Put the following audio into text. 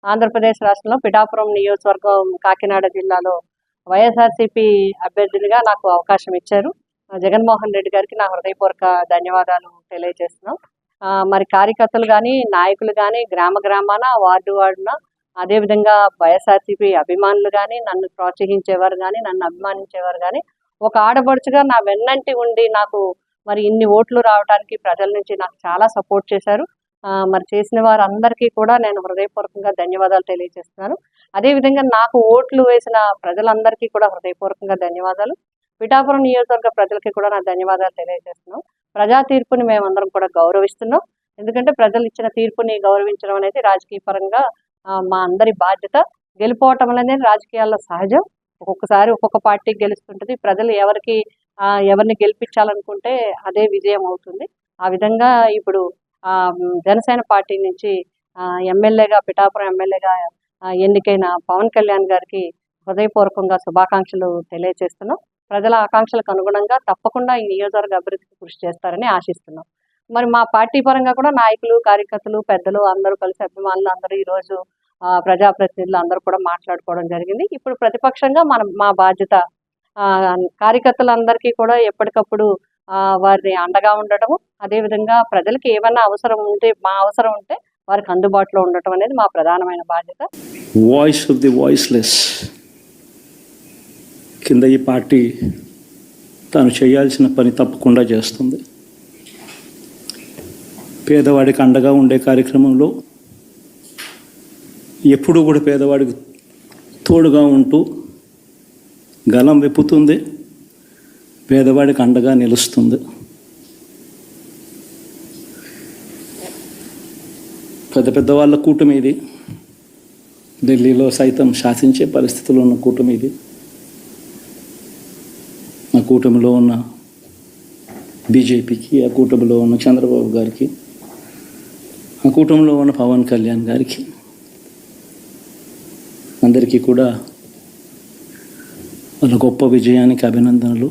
ఆంధ్రప్రదేశ్ రాష్ట్రంలో పిఠాపురం నియోజకవర్గం కాకినాడ జిల్లాలో వైఎస్ఆర్సీపీ అభ్యర్థినిగా నాకు అవకాశం ఇచ్చారు. జగన్మోహన్ రెడ్డి గారికి నా హృదయపూర్వక ధన్యవాదాలు తెలియజేస్తున్నాం. మరి కార్యకర్తలు కానీ, నాయకులు కానీ, గ్రామాన, వార్డున, అదేవిధంగా వైఎస్ఆర్సీపీ అభిమానులు కానీ, నన్ను ప్రోత్సహించేవారు కానీ, నన్ను అభిమానించేవారు కానీ, ఒక ఆడపడుచుగా నా వెన్నంటి ఉండి నాకు మరి ఇన్ని ఓట్లు రావడానికి ప్రజల నుంచి నాకు చాలా సపోర్ట్ చేశారు. మరి చేసిన వారందరికీ కూడా నేను హృదయపూర్వకంగా ధన్యవాదాలు తెలియజేస్తున్నాను. అదేవిధంగా నాకు ఓట్లు వేసిన ప్రజలందరికీ కూడా హృదయపూర్వకంగా ధన్యవాదాలు. పిఠాపురం నియోజకవర్గ ప్రజలకి కూడా నా ధన్యవాదాలు తెలియజేస్తున్నాం. ప్రజా తీర్పుని మేమందరం కూడా గౌరవిస్తున్నాం. ఎందుకంటే ప్రజలు ఇచ్చిన తీర్పుని గౌరవించడం అనేది రాజకీయ పరంగా మా అందరి బాధ్యత. గెలిపోవటం అనేది రాజకీయాల్లో సహజం. ఒక్కొక్కసారి ఒక్కొక్క పార్టీ గెలుస్తుంటుంది. ప్రజలు ఎవరిని గెలిపించాలనుకుంటే అదే విజయం అవుతుంది. ఆ విధంగా ఇప్పుడు జనసేన పార్టీ నుంచి ఎమ్మెల్యేగా, పిఠాపురం ఎమ్మెల్యేగా ఎన్నికైన పవన్ కళ్యాణ్ గారికి హృదయపూర్వకంగా శుభాకాంక్షలు తెలియజేస్తున్నాం. ప్రజల ఆకాంక్షలకు అనుగుణంగా తప్పకుండా ఈ నియోజకవర్గ అభివృద్ధికి కృషి చేస్తారని ఆశిస్తున్నాం. మరి మా పార్టీ పరంగా కూడా నాయకులు, కార్యకర్తలు, పెద్దలు అందరూ కలిసి, అభిమానులు అందరూ ఈరోజు ప్రజాప్రతినిధులు అందరూ కూడా మాట్లాడుకోవడం జరిగింది. ఇప్పుడు ప్రతిపక్షంగా మా బాధ్యత కార్యకర్తలందరికీ కూడా ఎప్పటికప్పుడు వారిని అండగా ఉండటము, అదేవిధంగా ప్రజలకి ఏమైనా అవసరం ఉంటే, మా అవసరం ఉంటే వారికి అందుబాటులో ఉండటం అనేది మా ప్రధానమైన బాధ్యత. వాయిస్ ఆఫ్ ది వాయిస్లెస్ కింద ఈ పార్టీ తాను చేయాల్సిన పని తప్పకుండా చేస్తుంది. పేదవాడికి అండగా ఉండే కార్యక్రమంలో ఎప్పుడూ కూడా పేదవాడికి తోడుగా ఉంటూ గలం విప్పుతుంది, పేదవాడికి అండగా నిలుస్తుంది. పెద్ద వాళ్ళ కూటమి ఇది. ఢిల్లీలో సైతం శాసించే పరిస్థితుల్లో ఉన్న కూటమి ఇది. ఆ కూటమిలో ఉన్న బీజేపీకి, ఆ కూటమిలో ఉన్న చంద్రబాబు గారికి, ఆ కూటమిలో ఉన్న పవన్ కళ్యాణ్ గారికి అందరికీ కూడా వాళ్ళ గొప్ప విజయానికి అభినందనలు.